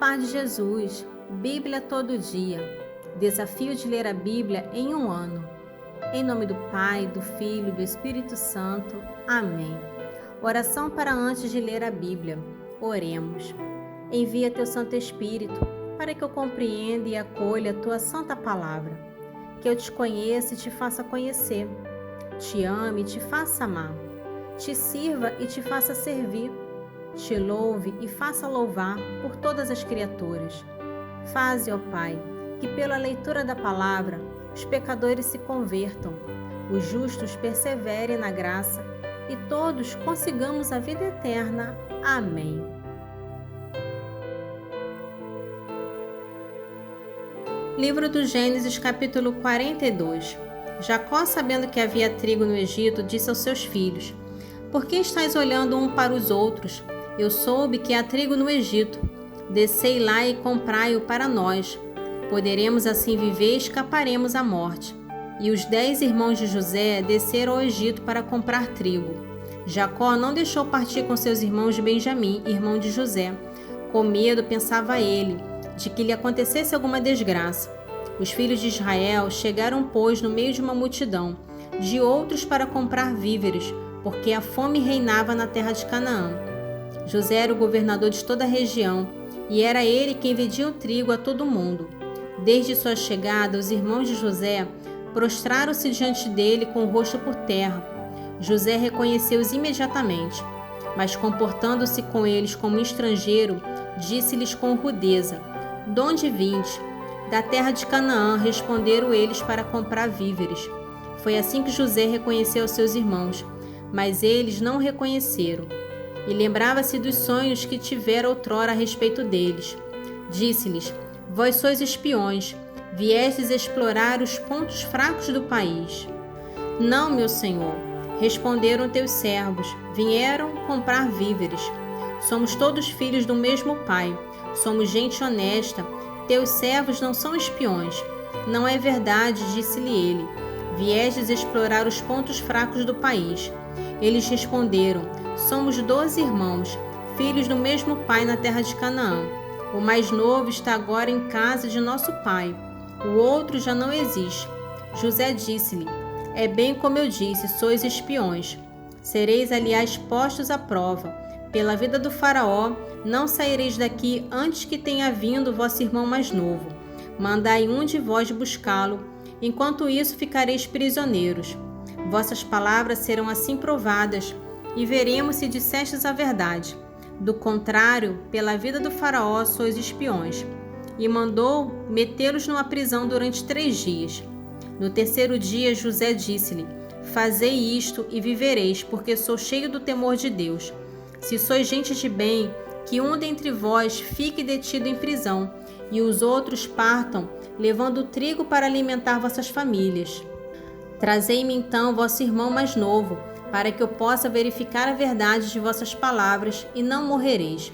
paz de Jesus, Bíblia todo dia. Desafio de ler a Bíblia em um ano. Em nome do Pai, do Filho e do Espírito Santo. Amém. Oração para antes de ler a Bíblia. Oremos. Envia teu Santo Espírito para que eu compreenda e acolha a tua santa palavra. Que eu te conheça e te faça conhecer. Te ame e te faça amar. Te sirva e te faça servir. Te louve e faça louvar por todas as criaturas. Faze, ó Pai, que pela leitura da palavra os pecadores se convertam, os justos perseverem na graça e todos consigamos a vida eterna. Amém. Livro do Gênesis, capítulo 42. Jacó, sabendo que havia trigo no Egito, disse aos seus filhos: Por que estáis olhando um para os outros? Eu soube que há trigo no Egito. Descei lá e comprai-o para nós. Poderemos assim viver e escaparemos à morte. E os 10 irmãos de José desceram ao Egito para comprar trigo. Jacó não deixou partir com seus irmãos de Benjamim, irmão de José. Com medo, pensava ele, de que lhe acontecesse alguma desgraça. Os filhos de Israel chegaram, pois, no meio de uma multidão, de outros para comprar víveres, porque a fome reinava na terra de Canaã. José era o governador de toda a região, e era ele quem vendia o trigo a todo mundo. Desde sua chegada, os irmãos de José prostraram-se diante dele com o rosto por terra. José reconheceu-os imediatamente, mas comportando-se com eles como estrangeiro, disse-lhes com rudeza: De onde vindes? Da terra de Canaã, responderam eles para comprar víveres. Foi assim que José reconheceu seus irmãos, mas eles não o reconheceram. E lembrava-se dos sonhos que tivera outrora a respeito deles. Disse-lhes: Vós sois espiões, viestes explorar os pontos fracos do país. Não, meu senhor, responderam teus servos, vieram comprar víveres. Somos todos filhos do mesmo pai, somos gente honesta, teus servos não são espiões. Não é verdade, disse-lhe ele, viestes explorar os pontos fracos do país. Eles responderam: Somos 12 irmãos, filhos do mesmo pai na terra de Canaã. O mais novo está agora em casa de nosso pai. O outro já não existe. José disse-lhe: É bem como eu disse, sois espiões. Sereis, aliás, postos à prova. Pela vida do faraó, não saireis daqui antes que tenha vindo vosso irmão mais novo. Mandai um de vós buscá-lo. Enquanto isso, ficareis prisioneiros. Vossas palavras serão assim provadas, e veremos se dissestes a verdade. Do contrário, pela vida do faraó sois espiões. E mandou metê-los numa prisão durante 3 dias. No terceiro dia, José disse-lhe: Fazei isto e vivereis, porque sou cheio do temor de Deus. Se sois gente de bem, que um dentre vós fique detido em prisão, e os outros partam, levando o trigo para alimentar vossas famílias. Trazei-me então vosso irmão mais novo, para que eu possa verificar a verdade de vossas palavras, e não morrereis.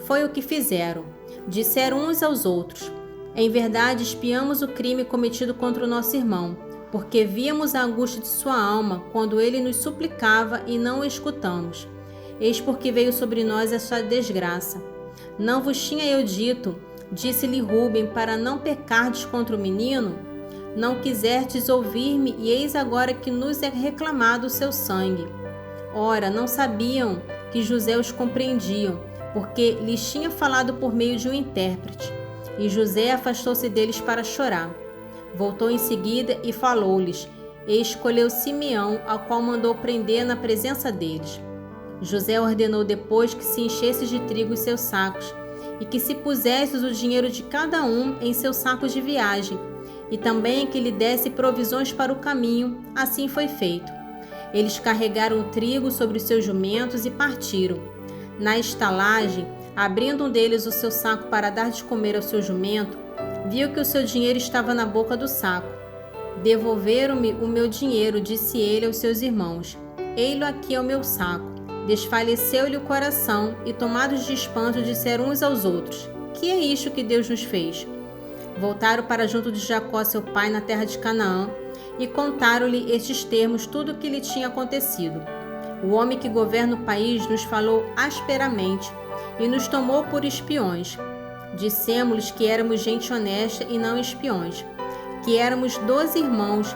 Foi o que fizeram. Disseram uns aos outros: Em verdade espiamos o crime cometido contra o nosso irmão, porque víamos a angústia de sua alma quando ele nos suplicava e não o escutamos. Eis porque veio sobre nós esta desgraça. Não vos tinha eu dito, disse-lhe Rúben, para não pecardes contra o menino? Não quiserdes ouvir-me, e eis agora que nos é reclamado o seu sangue. Ora, não sabiam que José os compreendiam, porque lhes tinha falado por meio de um intérprete. E José afastou-se deles para chorar. Voltou em seguida e falou-lhes, e escolheu Simeão, ao qual mandou prender na presença deles. José ordenou depois que se enchesse de trigo os seus sacos, e que se pusesses o dinheiro de cada um em seus sacos de viagem, e também que lhe desse provisões para o caminho. Assim foi feito. Eles carregaram o trigo sobre os seus jumentos e partiram. Na estalagem, abrindo um deles o seu saco para dar de comer ao seu jumento, viu que o seu dinheiro estava na boca do saco. Devolveram-me o meu dinheiro, disse ele aos seus irmãos. Ei-lo aqui ao meu saco. Desfaleceu-lhe o coração, e tomados de espanto disseram uns aos outros: Que é isto que Deus nos fez? Voltaram para junto de Jacó, seu pai, na terra de Canaã, e contaram-lhe estes termos tudo o que lhe tinha acontecido. O homem que governa o país nos falou asperamente e nos tomou por espiões. Dissemos-lhes que éramos gente honesta e não espiões, que éramos 12 irmãos,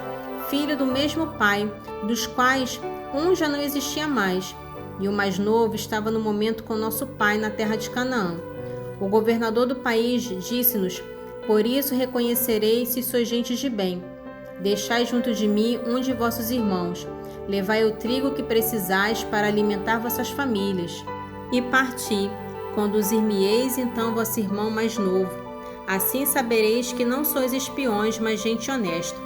filho do mesmo pai, dos quais um já não existia mais, e o mais novo estava no momento com nosso pai na terra de Canaã. O governador do país disse-nos: por isso reconhecereis se sois gente de bem. Deixai junto de mim um de vossos irmãos. Levai o trigo que precisais para alimentar vossas famílias. E parti. Conduzir-me-eis então vosso irmão mais novo. Assim sabereis que não sois espiões, mas gente honesta.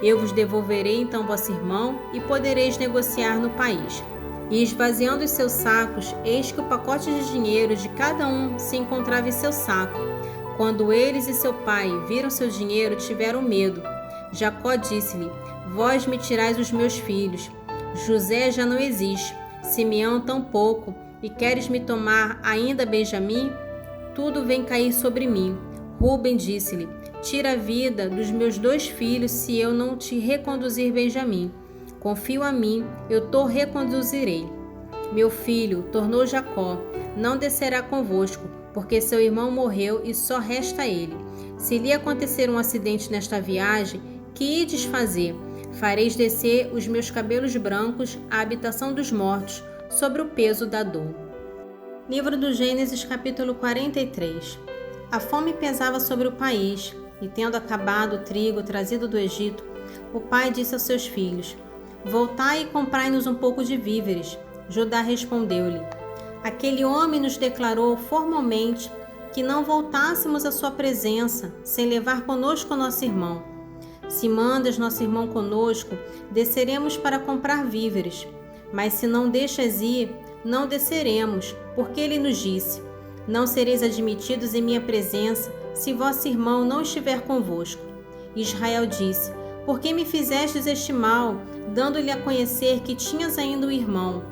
Eu vos devolverei então vosso irmão e podereis negociar no país. E esvaziando os seus sacos, eis que o pacote de dinheiro de cada um se encontrava em seu saco. Quando eles e seu pai viram seu dinheiro, tiveram medo. Jacó disse-lhe: vós me tirais os meus filhos. José já não existe, Simeão tampouco, e queres me tomar ainda Benjamim? Tudo vem cair sobre mim. Rúben disse-lhe: tira a vida dos meus 2 filhos se eu não te reconduzir Benjamim. Confio a mim, eu te reconduzirei. Meu filho, tornou Jacó, não descerá convosco, porque seu irmão morreu e só resta ele. Se lhe acontecer um acidente nesta viagem, que ides fazer? Fareis descer os meus cabelos brancos à habitação dos mortos, sobre o peso da dor. Livro do Gênesis, capítulo 43. A fome pesava sobre o país, e tendo acabado o trigo trazido do Egito, o pai disse aos seus filhos: voltai e comprai-nos um pouco de víveres. Judá respondeu-lhe: aquele homem nos declarou formalmente que não voltássemos à sua presença sem levar conosco nosso irmão. Se mandas nosso irmão conosco, desceremos para comprar víveres. Mas se não deixas ir, não desceremos, porque ele nos disse: não sereis admitidos em minha presença se vosso irmão não estiver convosco. Israel disse: por que me fizestes este mal, dando-lhe a conhecer que tinhas ainda um irmão?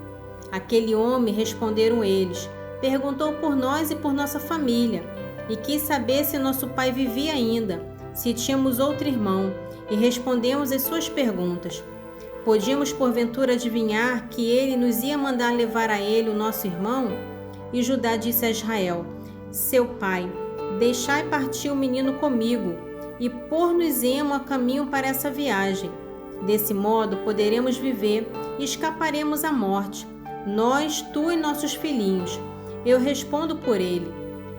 Aquele homem, responderam eles, perguntou por nós e por nossa família, e quis saber se nosso pai vivia ainda, se tínhamos outro irmão, e respondemos às suas perguntas. Podíamos porventura adivinhar que ele nos ia mandar levar a ele o nosso irmão? E Judá disse a Israel: seu pai, deixai partir o menino comigo, e pôr-nos-emo a caminho para essa viagem. Desse modo poderemos viver e escaparemos à morte, nós, tu e nossos filhinhos. Eu respondo por ele: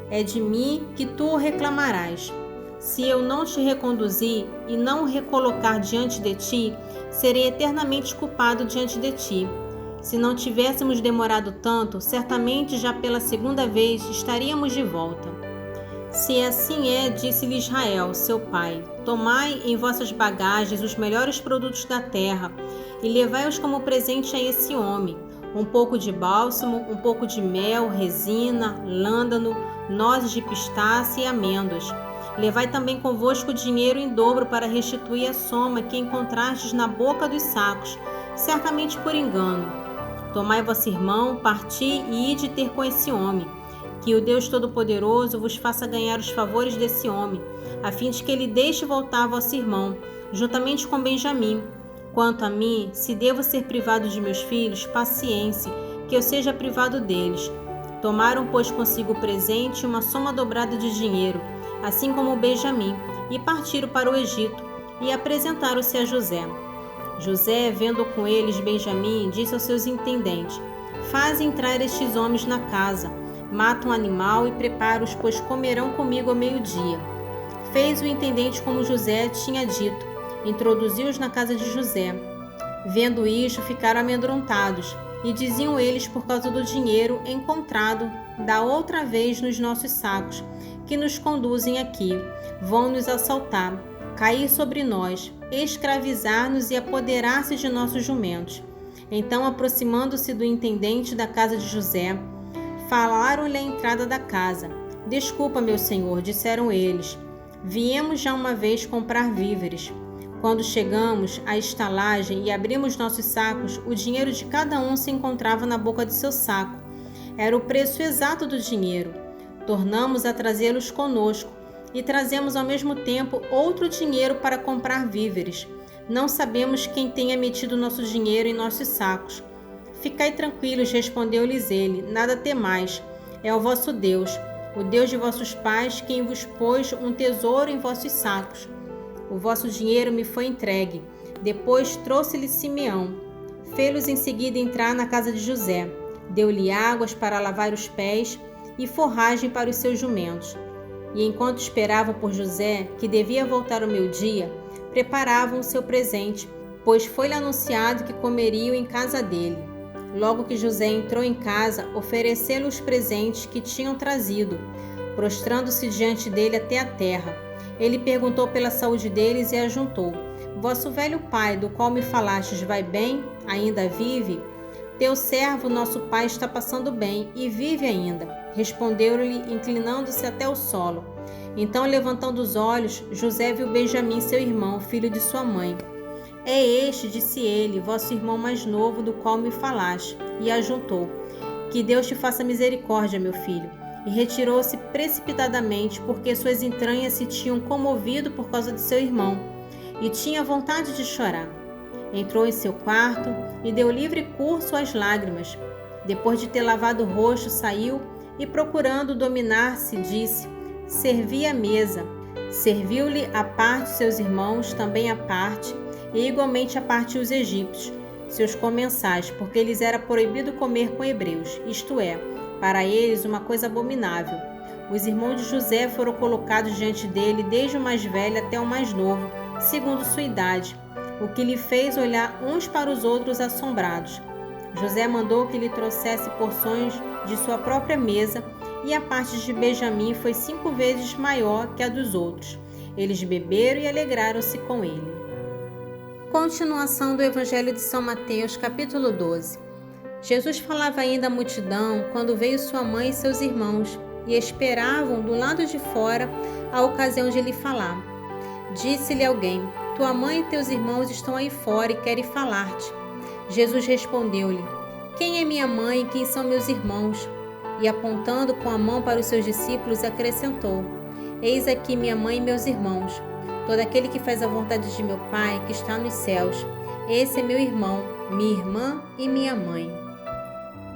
é de mim que tu o reclamarás. Se eu não te reconduzir e não o recolocar diante de ti, serei eternamente culpado diante de ti. Se não tivéssemos demorado tanto, certamente já pela 2ª vez estaríamos de volta. Se assim é, disse-lhe Israel, seu pai, tomai em vossas bagagens os melhores produtos da terra e levai-os como presente a esse homem, um pouco de bálsamo, um pouco de mel, resina, lândano, nozes de pistaça e amêndoas. Levai também convosco dinheiro em dobro para restituir a soma que encontrastes na boca dos sacos, certamente por engano. Tomai vosso irmão, parti e ide ter com esse homem. Que o Deus Todo-Poderoso vos faça ganhar os favores desse homem, a fim de que ele deixe voltar vosso irmão, juntamente com Benjamim. Quanto a mim, se devo ser privado de meus filhos, paciência, que eu seja privado deles. Tomaram, pois, consigo o presente e uma soma dobrada de dinheiro, assim como Benjamim, e partiram para o Egito, e apresentaram-se a José. José, vendo com eles Benjamim, disse aos seus intendentes: faze entrar estes homens na casa, mata um animal e prepara-os, pois comerão comigo ao meio-dia. Fez o intendente como José tinha dito, introduziu-os na casa de José. Vendo isto, ficaram amedrontados, e diziam eles por causa do dinheiro encontrado da outra vez nos nossos sacos, que nos conduzem aqui, vão nos assaltar, cair sobre nós, escravizar-nos e apoderar-se de nossos jumentos. Então, aproximando-se do intendente da casa de José, falaram-lhe à entrada da casa. Desculpa, meu senhor, disseram eles. Viemos já uma vez comprar víveres. Quando chegamos à estalagem e abrimos nossos sacos, o dinheiro de cada um se encontrava na boca de seu saco. Era o preço exato do dinheiro. Tornamos a trazê-los conosco e trazemos ao mesmo tempo outro dinheiro para comprar víveres. Não sabemos quem tenha metido nosso dinheiro em nossos sacos. Ficai tranquilos, respondeu-lhes ele, nada temais. É o vosso Deus. o Deus de vossos pais, quem vos pôs um tesouro em vossos sacos. O vosso dinheiro me foi entregue. Depois trouxe-lhe Simeão. Fê-los em seguida entrar na casa de José. Deu-lhe águas para lavar os pés e forragem para os seus jumentos. E enquanto esperavam por José, que devia voltar ao meio-dia, preparavam o seu presente, pois foi-lhe anunciado que comeriam em casa dele. Logo que José entrou em casa, ofereceram os presentes que tinham trazido, prostrando-se diante dele até a terra. Ele perguntou pela saúde deles e ajuntou: Vosso velho pai, do qual me falastes, vai bem? Ainda vive? Teu servo, nosso pai, está passando bem e vive ainda. Respondeu-lhe, inclinando-se até o solo. Então, levantando os olhos, José viu Benjamim, seu irmão, filho de sua mãe. É este, disse ele, vosso irmão mais novo, do qual me falaste. E ajuntou: Que Deus te faça misericórdia, meu filho. E retirou-se precipitadamente, porque suas entranhas se tinham comovido por causa de seu irmão, e tinha vontade de chorar. Entrou em seu quarto e deu livre curso às lágrimas. Depois de ter lavado o rosto, saiu e, procurando dominar-se, disse: Servi à mesa. Serviu-lhe à parte seus irmãos, também à parte, e igualmente à parte os egípcios, seus comensais, porque lhes era proibido comer com hebreus, isto é, para eles uma coisa abominável. Os irmãos de José foram colocados diante dele, desde o mais velho até o mais novo, segundo sua idade, o que lhe fez olhar uns para os outros assombrados. José mandou que lhe trouxesse porções de sua própria mesa, e a parte de Benjamim foi 5 vezes maior que a dos outros. Eles beberam e alegraram-se com ele. Continuação do Evangelho de São Mateus, capítulo 12. Jesus falava ainda à multidão quando veio sua mãe e seus irmãos, e esperavam do lado de fora a ocasião de lhe falar. Disse-lhe alguém: Tua mãe e teus irmãos estão aí fora e querem falar-te. Jesus respondeu-lhe: Quem é minha mãe e quem são meus irmãos? E apontando com a mão para os seus discípulos, acrescentou: Eis aqui minha mãe e meus irmãos. Todo aquele que faz a vontade de meu Pai, que está nos céus, esse é meu irmão, minha irmã e minha mãe.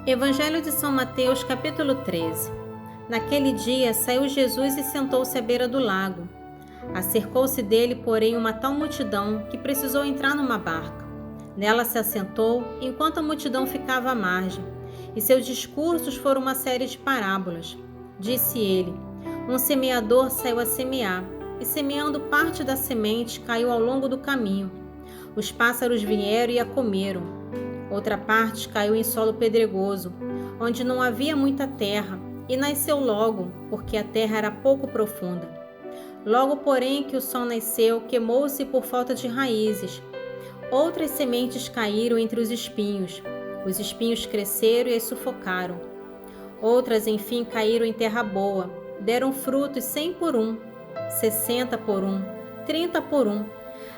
Evangelho de São Mateus, capítulo 13. Naquele dia saiu Jesus e sentou-se à beira do lago. Acercou-se dele, porém, uma tal multidão que precisou entrar numa barca. Nela se assentou, enquanto a multidão ficava à margem, e seus discursos foram uma série de parábolas. Disse ele: Um semeador saiu a semear, e semeando parte da semente caiu ao longo do caminho. Os pássaros vieram e a comeram. Outra parte caiu em solo pedregoso, onde não havia muita terra, e nasceu logo, porque a terra era pouco profunda. Logo, porém, que o sol nasceu, queimou-se por falta de raízes. Outras sementes caíram entre os espinhos. Os espinhos cresceram e as sufocaram. Outras, enfim, caíram em terra boa. Deram frutos 100 por 1, 60 por 1, 30 por 1.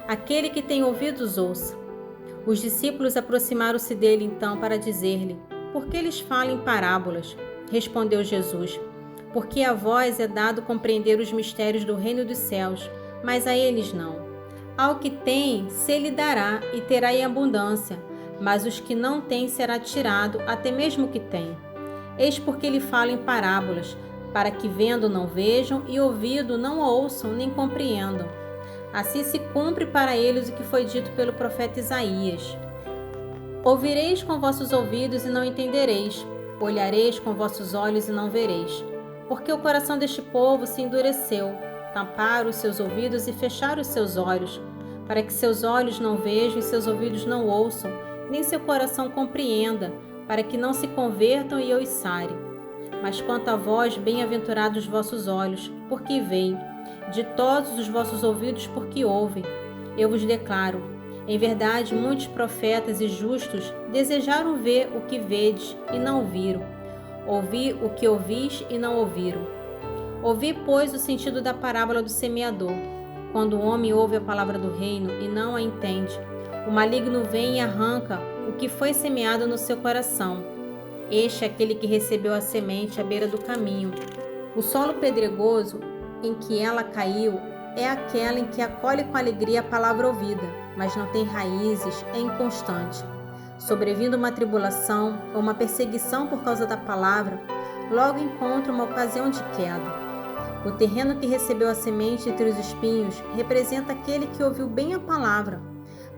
Aquele que tem ouvidos, ouça. Os discípulos aproximaram-se dele então para dizer-lhe: Por que eles falam em parábolas? Respondeu Jesus: Porque a vós é dado compreender os mistérios do reino dos céus, mas a eles não. Ao que tem, se lhe dará e terá em abundância, mas os que não têm será tirado, até mesmo o que tem. Eis porque ele fala em parábolas, para que vendo não vejam e ouvindo não ouçam nem compreendam. Assim se cumpre para eles o que foi dito pelo profeta Isaías: Ouvireis com vossos ouvidos e não entendereis, olhareis com vossos olhos e não vereis. Porque o coração deste povo se endureceu, taparam os seus ouvidos e fecharam os seus olhos, para que seus olhos não vejam e seus ouvidos não ouçam, nem seu coração compreenda, para que não se convertam e eu os sare. Mas quanto a vós, bem-aventurados os vossos olhos, porque veem, ditosos os vossos ouvidos, porque ouvem. Eu vos declaro, em verdade, muitos profetas e justos desejaram ver o que vedes e não viram, ouvir o que ouvis e não ouviram. Ouvi, pois, o sentido da parábola do semeador. Quando o homem ouve a palavra do reino e não a entende, o maligno vem e arranca o que foi semeado no seu coração. Este é aquele que recebeu a semente à beira do caminho. O solo pedregoso em que ela caiu é aquela em que acolhe com alegria a palavra ouvida, mas não tem raízes, é inconstante. Sobrevindo uma tribulação ou uma perseguição por causa da palavra, logo encontra uma ocasião de queda. O terreno que recebeu a semente entre os espinhos representa aquele que ouviu bem a palavra,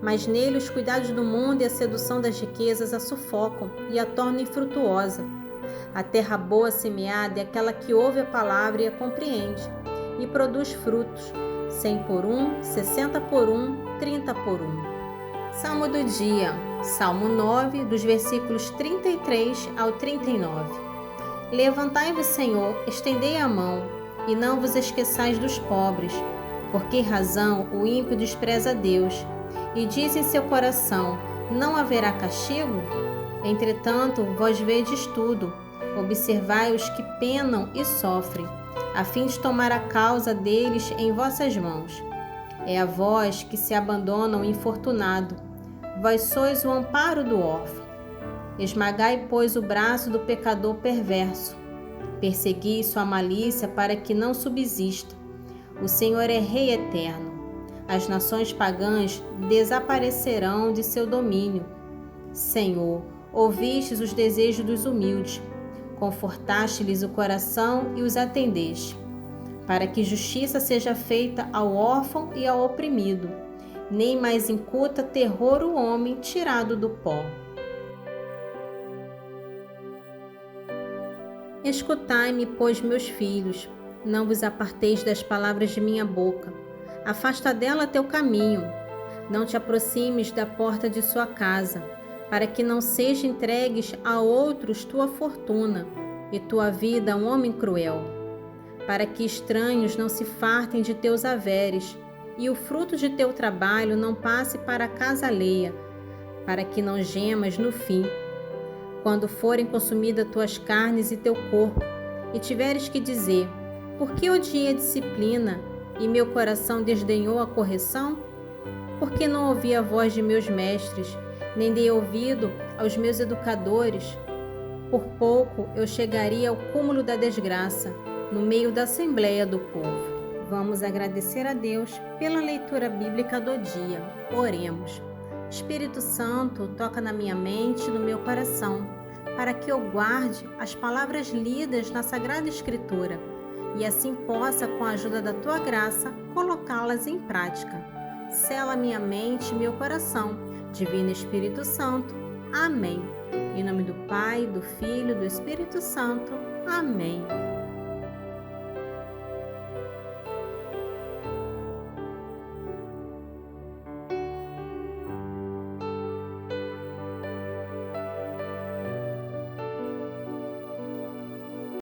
mas nele os cuidados do mundo e a sedução das riquezas a sufocam e a tornam infrutuosa. A terra boa semeada é aquela que ouve a palavra e a compreende, e produz frutos, 100 por 1, 60 por 1, 30 por 1. Salmo do dia, Salmo 9, dos versículos 33 ao 39. Levantai-vos, Senhor, estendei a mão, e não vos esqueçais dos pobres. Por que razão o ímpio despreza Deus, e diz em seu coração, não haverá castigo? Entretanto, vós vedes tudo, observai os que penam e sofrem, a fim de tomar a causa deles em vossas mãos. É a vós que se abandona o infortunado, vós sois o amparo do órfão. Esmagai, pois, o braço do pecador perverso, persegui sua malícia para que não subsista. O Senhor é Rei eterno. As nações pagãs desaparecerão de seu domínio. Senhor, ouvistes os desejos dos humildes, confortaste-lhes o coração e os atendeste, para que justiça seja feita ao órfão e ao oprimido, nem mais incuta terror o homem tirado do pó. Escutai-me, pois, meus filhos, não vos aparteis das palavras de minha boca. Afasta dela teu caminho. Não te aproximes da porta de sua casa, para que não seja entregues a outros tua fortuna e tua vida a um homem cruel. Para que estranhos não se fartem de teus haveres, e o fruto de teu trabalho não passe para a casa alheia, para que não gemas no fim. Quando forem consumidas tuas carnes e teu corpo, e tiveres que dizer, por que odiei a disciplina, e meu coração desdenhou a correção? Porque não ouvi a voz de meus mestres, nem dei ouvido aos meus educadores? Por pouco eu chegaria ao cúmulo da desgraça, no meio da assembleia do povo. Vamos agradecer a Deus pela leitura bíblica do dia. Oremos. Espírito Santo, toca na minha mente e no meu coração, para que eu guarde as palavras lidas na Sagrada Escritura e assim possa, com a ajuda da Tua graça, colocá-las em prática. Sela minha mente e meu coração. Divino Espírito Santo. Amém. Em nome do Pai, do Filho e do Espírito Santo. Amém.